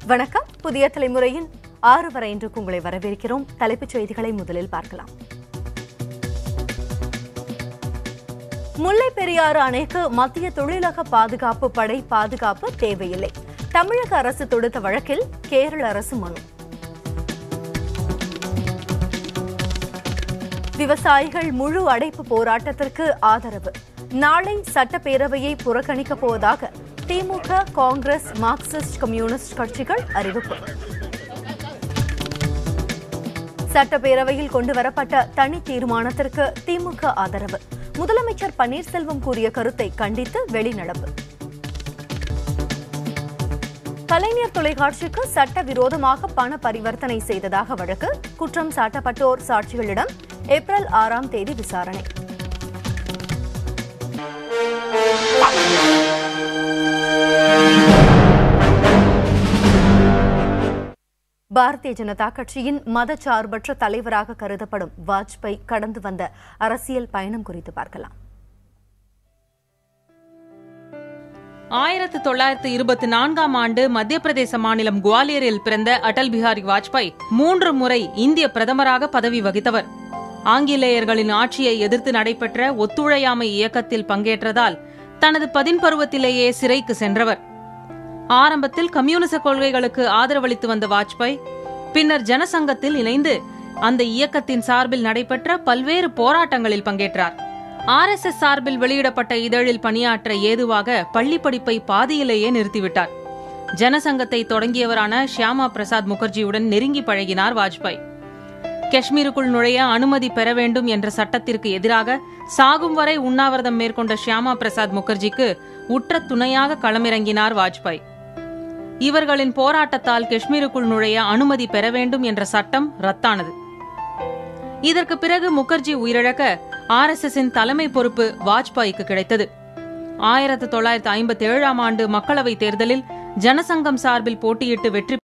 வணக்கம். புதிய தலைமுறையின் 6 வரை இன்றுக்கு உங்களை வரவேற்கிறோம். தலைப்புச் செய்திகளை முதலில் பார்க்கலாம். முல்லை பெரியாறு அணைக்கு மத்திய தொழிலக பாதுகாப்பு படை பாதுகாப்பு தேவையில்லை. தமிழக அரசு தொடுத்த வழக்கில் கேரள அரசு மனு. விவசாயிகள் முழு அடைப்பு போராட்டத்திற்கு ஆதரவு. நாளை சட்டப்பேரவையை புறக்கணிக்கப் போவதாக திமுக, காங்கிரஸ், மார்க்சிஸ்ட் கம்யூனிஸ்ட் கட்சிகள் அறிவிப்பு. சட்டப்பேரவையில் கொண்டுவரப்பட்ட தனி தீர்மானத்திற்கு திமுக ஆதரவு. முதலமைச்சர் பன்னீர்செல்வம் கூறிய கருத்தை கண்டித்து வெளிநடப்பு. கலைஞர் தொலைக்காட்சிக்கு சட்டவிரோதமாக பண பரிவர்த்தனை செய்ததாக வழக்கு. குற்றம் சாட்டப்பட்டோர் சாட்சிகளிடம் ஏப்ரல் 6ஆம் தேதி விசாரணை. பாரதிய ஜனதா கட்சியின் மதச்சார்பற்ற தலைவராக கருதப்படும் வாஜ்பாய் கடந்து வந்த அரசியல் பயணம் குறித்து பார்க்கலாம். 1924ஆம் ஆண்டு மத்திய பிரதேச மாநிலம் குவாலியரில் பிறந்த அடல் பிஹாரி வாஜ்பாய் 3 முறை இந்திய பிரதமராக பதவி வகித்தவர். ஆங்கிலேயர்களின் ஆட்சியை எதிர்த்து நடைபெற்ற ஒத்துழையாமை இயக்கத்தில் பங்கேற்றதால் தனது பதின்பருவத்திலேயே சிறைக்கு சென்றவர். ஆரம்பத்தில் கம்யூனிச கொள்கைகளுக்கு ஆதரவளித்து வந்த வாஜ்பாய் பின்னர் ஜனசங்கத்தில் இணைந்து அந்த இயக்கத்தின் சார்பில் நடைபெற்ற பல்வேறு போராட்டங்களில் பங்கேற்றார். RSS சார்பில் வெளியிடப்பட்ட இதழில் பணியாற்ற ஏதுவாக பள்ளி படிப்பை பாதியிலேயே நிறுத்திவிட்டார். ஜனசங்கத்தை தொடங்கியவரான ஷியாமா பிரசாத் முகர்ஜியுடன் நெருங்கி பழகினார் வாஜ்பாய். காஷ்மீருக்குள் நுழைய அனுமதி பெற வேண்டும் என்ற சட்டத்திற்கு எதிராக சாகும் வரை உண்ணாவிரதம் மேற்கொண்ட ஷியாமா பிரசாத் முகர்ஜிக்கு உற்ற துணையாக களமிறங்கினார் வாஜ்பாய். இவர்களின் போராட்டத்தால் காஷ்மீருக்குள் நுழைய அனுமதி பெற வேண்டும் என்ற சட்டம் ரத்தானது. இதற்கு பிறகு முகர்ஜி உயிரிழக்க RSSின் தலைமை பொறுப்பு வாஜ்பாய்க்கு கிடைத்தது. 1957ஆம் ஆண்டு மக்களவைத் தேர்தலில் ஜனசங்கம் சார்பில் போட்டியிட்டு வெற்றி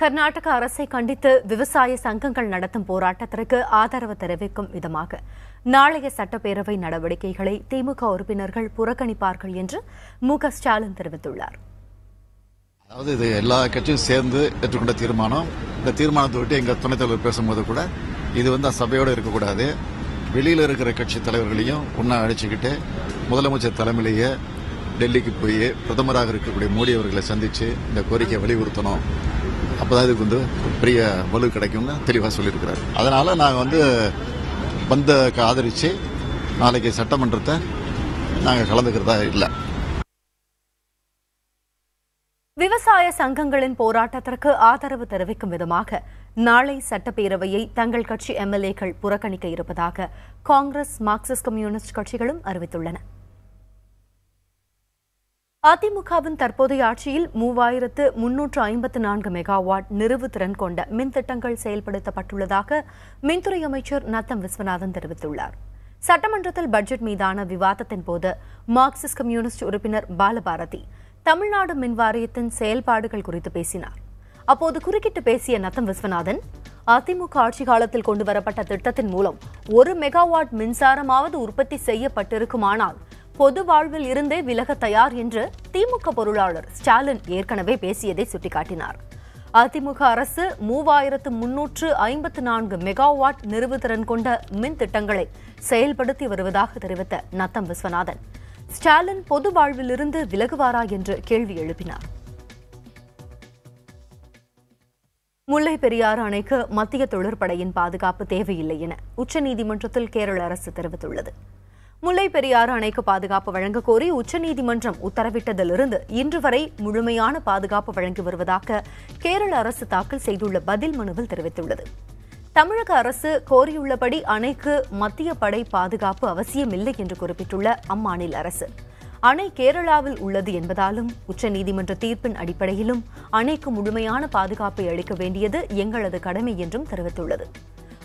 கர்நாடக அரசை கண்டித்து விவசாய சங்கங்கள் நடத்தும் போராட்டத்திற்கு ஆதரவு தெரிவிக்கும் விதமாக நாளைய சட்டப்பேரவை நடவடிக்கைகளை திமுக உறுப்பினர்கள் புறக்கணிப்பார்கள் என்று மு.க. ஸ்டாலின் தெரிவித்துள்ளார். அதாவது இது எல்லா கட்சியும் சேர்ந்து ஏற்றுக்கொண்ட தீர்மானம். இந்த தீர்மானத்தை விட்டு எங்க துணைத் தலைவர் பேசும்போது கூட இது சபையோடு இருக்கக்கூடாது, வெளியில் இருக்கிற கட்சி தலைவர்களையும் ஒன்னா அழைச்சிக்கிட்டு முதலமைச்சர் தலைமையிலேயே டெல்லிக்கு போய் பிரதமராக இருக்கக்கூடிய மோடி அவர்களை சந்திச்சு இந்த கோரிக்கையை வலியுறுத்தணும், அப்பதான் இதுக்கு பெரிய வலு கிடைக்கும்னு தெளிவாக சொல்லியிருக்கிறார். அதனால நாங்கள் பந்துக்கு ஆதரித்து நாளைக்கு சட்டமன்றத்தை நாங்கள் கலந்துக்கிறதா இல்லை. விவசாய சங்கங்களின் போராட்டத்திற்கு ஆதரவு தெரிவிக்கும் விதமாக நாளை சட்டப்பேரவையை தங்கள் கட்சி எம்எல்ஏக்கள் புறக்கணிக்க இருப்பதாக காங்கிரஸ், மார்க்சிஸ்ட் கம்யூனிஸ்ட் கட்சிகளும் அறிவித்துள்ளன. அதிமுகவின் தற்போதைய ஆட்சியில் 3354 மெகாவாட் நிறுவு திறன் கொண்ட மின் திட்டங்கள் செயல்படுத்தப்பட்டுள்ளதாக மின்துறை அமைச்சர் நத்தம் விஸ்வநாதன் தெரிவித்துள்ளார். சட்டமன்றத்தில் பட்ஜெட் மீதான விவாதத்தின் போது மார்க்சிஸ்ட் கம்யூனிஸ்ட் உறுப்பினர் பாலபாரதி தமிழ்நாடு மின் வாரியத்தின் செயல்பாடுகள் குறித்து பேசினார். அப்போது குறுக்கிட்டு பேசிய நத்தம் விஸ்வநாதன், அதிமுக ஆட்சி காலத்தில் கொண்டுவரப்பட்ட திட்டத்தின் மூலம் 1 மெகாவாட் மின்சாரமாவது உற்பத்தி செய்யப்பட்டிருக்குமானால் பொது வாழ்வில் இருந்தே விலக தயார் என்று திமுக பொருளாளர் ஸ்டாலின் ஏற்கனவே பேசியதை சுட்டிக்காட்டினார். அதிமுக அரசு 3354 மெகாவாட் நிறுவுதிறன் கொண்ட மின் திட்டங்களை செயல்படுத்தி வருவதாக தெரிவித்த நத்தம் விஸ்வநாதன், ஸ்டாலின் பொது வாழ்விலிருந்து விலகுவாரா என்று கேள்வி எழுப்பினார். முல்லை பெரியாறு அணைக்கு மத்திய தொழிற்படையின் பாதுகாப்பு தேவையில்லை என உச்சநீதிமன்றத்தில் கேரள அரசு தெரிவித்துள்ளது. முல்லை பெரியாறு அணைக்கு பாதுகாப்பு வழங்க கோரி உச்சநீதிமன்றம் உத்தரவிட்டதிலிருந்து இன்று வரை முழுமையான பாதுகாப்பு வழங்கி வருவதாக கேரள அரசு தாக்கல் செய்துள்ள பதில் மனுவில் தெரிவித்துள்ளது. தமிழக அரசு கோரியுள்ளபடி அணைக்கு மத்திய படை பாதுகாப்பு அவசியமில்லை என்று குறிப்பிட்டுள்ள அம்மாநில அரசு, அணை கேரளாவில் உள்ளது என்பதாலும் உச்சநீதிமன்ற தீர்ப்பின் அடிப்படையிலும் அணைக்கு முழுமையான பாதுகாப்பை அளிக்க வேண்டியது எங்களது கடமை என்றும் தெரிவித்துள்ளது.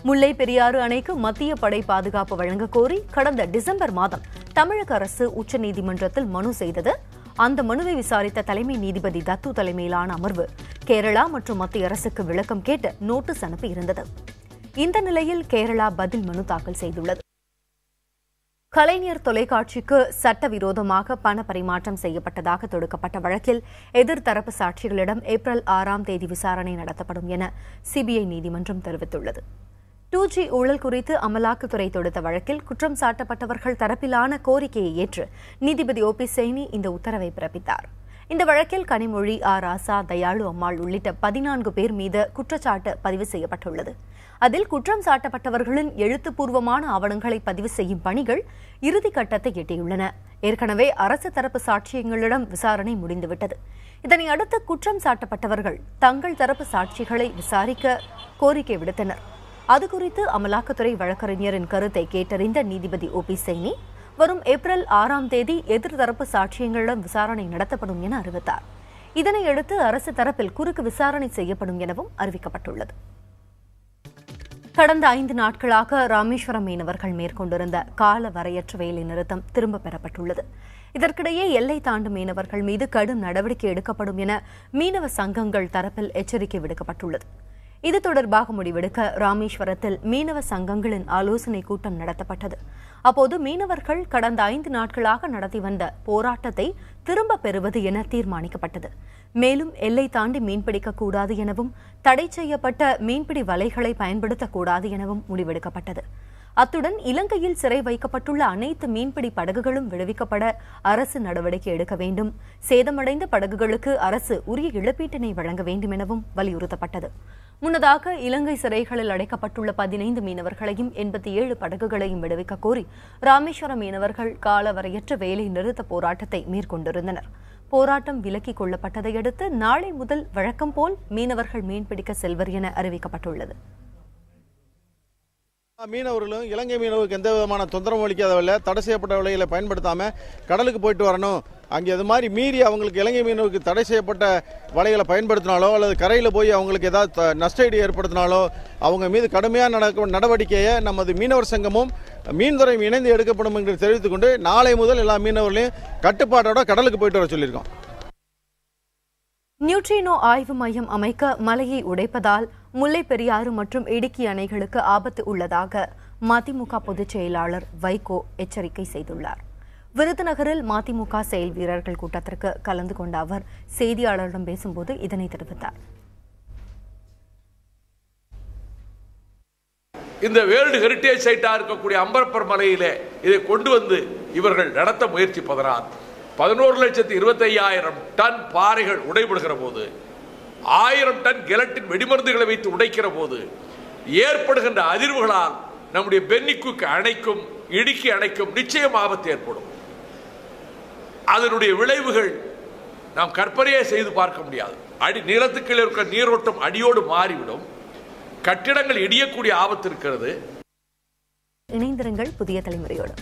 முல்லை பெரியாறு அணைக்கு மத்திய படை பாதுகாப்பு வழங்க கோரி கடந்த டிசம்பர் மாதம் தமிழக அரசு உச்சநீதிமன்றத்தில் மனு செய்தது. அந்த மனுவை விசாரித்த தலைமை நீதிபதி தத்து தலைமையிலான அமர்வு கேரளா மற்றும் மத்திய அரசுக்கு விளக்கம் கேட்டு நோட்டீஸ் அனுப்பியிருந்தது. இந்த நிலையில் கேரளா பதில் மனு தாக்கல் செய்துள்ளது. கலைஞர் தொலைக்காட்சிக்கு சட்டவிரோதமாக பண பரிமாற்றம் செய்யப்பட்டதாக தொடுக்கப்பட்ட வழக்கில் எதிர்த்தரப்பு சாட்சிகளிடம் ஏப்ரல் 6ஆம் தேதி விசாரணை நடத்தப்படும் என சிபிஐ நீதிமன்றம் தெரிவித்துள்ளது. 2G ஊழல் குறித்து அமலாக்கத்துறை தொடுத்த வழக்கில் குற்றம் சாட்டப்பட்டவர்கள் தரப்பிலான கோரிக்கையை ஏற்று நீதிபதி OP சைனி இந்த உத்தரவை பிறப்பித்தார். இந்த வழக்கில் கனிமொழி, ராசா, தயாளு அம்மாள் உள்ளிட்ட 14 பேர் மீது குற்றச்சாட்டு பதிவு செய்யப்பட்டுள்ளது. அதில் குற்றம் சாட்டப்பட்டவர்களின் எழுத்துப்பூர்வமான ஆவணங்களை பதிவு செய்யும் பணிகள் இறுதிக்கட்டத்தை எட்டியுள்ளன. ஏற்கனவே அரசு தரப்பு சாட்சியங்களிடம் விசாரணை முடிந்துவிட்டது. இதனையடுத்து குற்றம் சாட்டப்பட்டவர்கள் தங்கள் தரப்பு சாட்சிகளை விசாரிக்க கோரிக்கை விடுத்தனர். அதுகுறித்து அமலாக்கத்துறை வழக்கறிஞரின் கருத்தை கேட்டறிந்த நீதிபதி OP சைனி வரும் ஏப்ரல் 6ஆம் தேதி எதிர்த்தரப்பு சாட்சியங்களிடம் விசாரணை நடத்தப்படும் என அறிவித்தார். இதனையடுத்து அரசு தரப்பில் குறுக்கு விசாரணை செய்யப்படும் எனவும் அறிவிக்கப்பட்டுள்ளது. கடந்த 5 நாட்களாக ராமேஸ்வரம் மீனவர்கள் மேற்கொண்டிருந்த கால வரையற்ற வேலை நிறுத்தம் திரும்பப் பெறப்பட்டுள்ளது. இதற்கிடையே எல்லை தாண்டும் மீனவர்கள் மீது கடும் நடவடிக்கை எடுக்கப்படும் என மீனவ சங்கங்கள் தரப்பில் எச்சரிக்கை விடுக்கப்பட்டுள்ளது. இது தொடர்பாக முடிவெடுக்க ராமேஸ்வரத்தில் மீனவ சங்கங்களின் ஆலோசனை கூட்டம் நடத்தப்பட்டது. அப்போது மீனவர்கள் கடந்த 5 நாட்களாக நடத்தி வந்த போராட்டத்தை திரும்பப் பெறுவது என தீர்மானிக்கப்பட்டது. மேலும் எல்லை தாண்டி மீன்பிடிக்கக்கூடாது எனவும் தடை செய்யப்பட்ட மீன்பிடி வலைகளை பயன்படுத்தக்கூடாது எனவும் முடிவெடுக்கப்பட்டது. அத்துடன் இலங்கையில் சிறை வைக்கப்பட்டுள்ள அனைத்து மீன்பிடி படகுகளும் விடுவிக்கப்பட அரசு நடவடிக்கை எடுக்க வேண்டும், சேதமடைந்த படகுகளுக்கு அரசு உரிய இழப்பீட்டினை வழங்க வேண்டும் எனவும் வலியுறுத்தப்பட்டது. முன்னதாக இலங்கை சிறைகளில் அடைக்கப்பட்டுள்ள 15 மீனவர்களையும் 87 படகுகளையும் விடுவிக்க கோரி ராமேஸ்வரம் மீனவர்கள் காலவரையற்ற வேலை நிறுத்த போராட்டத்தை மேற்கொண்டிருந்தனர். போராட்டம் விலக்கிக் கொள்ளப்பட்டதை அடுத்து நாளை முதல் வழக்கம் போல் மீனவர்கள் மீன்பிடிக்க செல்வர் என அறிவிக்கப்பட்டுள்ளது. மீனவர்களும் இலங்கை மீனவருக்கு எந்த விதமான தொந்தரவும் அளிக்காதவரை தடை செய்யப்பட்ட விலைகளை பயன்படுத்தாம கடலுக்கு போயிட்டு வரணும். அங்கே அது மாதிரி மீறி அவங்களுக்கு இலங்கை மீனவருக்கு தடை செய்யப்பட்ட வலைகளை பயன்படுத்தினாலோ அல்லது கரையில் போய் அவங்களுக்கு ஏதாவது நஷ்டஈடு ஏற்படுத்தினாலோ அவங்க மீது கடுமையான நடவடிக்கையை நமது மீனவர் சங்கமும் மீன்துறையும் இணைந்து எடுக்கப்படும் என்று தெரிவித்துக் கொண்டு நாளை முதல் எல்லா மீனவர்களையும் கட்டுப்பாட்டோட கடலுக்கு போயிட்டு வர சொல்லியிருக்கோம். நியூட்ரினோ ஆய்வு மையம் அமைக்க மலையை உடைப்பதால் முல்லை பெரியாறு மற்றும் இடுக்கி அணைகளுக்கு ஆபத்து உள்ளதாக மதிமுக பொதுச் செயலாளர் வைகோ எச்சரிக்கை செய்துள்ளார். விருதுநகரில் மதிமுக செயல் வீரர்கள் கூட்டத்திற்கு கலந்து கொண்ட அவர் செய்தியாளர்களிடம் பேசும்போது இதனை தெரிவித்தார். இந்த வேர்ல்டு ஹெரிட்டேஜ் சைட்டா இருக்கக்கூடிய அம்பரப்பர் மலையிலே இதை கொண்டு வந்து இவர்கள் நடத்த முயற்சிப்பதனால் 11,25,000 டன் பாறைகள் உடைபடுகிற போது 1000 டன் கெலட்டின் வெடிமருந்துகளை வைத்து உடைக்கிற போது ஏற்படுகின்ற அதிர்வுகளால் நம்முடைய பென்னிக்குக் அணைக்கும், இடுக்கி அணைக்கும் நிச்சயம் ஆபத்து ஏற்படும். அதனுடைய விளைவுகள் நாம் கற்பனையே செய்து பார்க்க முடியாது. நிலத்துக்கு இருக்கிற நீரோட்டம் அடியோடு மாறிவிடும். கட்டிடங்கள் இடியக்கூடிய ஆபத்து இருக்கிறது. இணைந்திருங்கள் புதிய தலைமுறையோடு.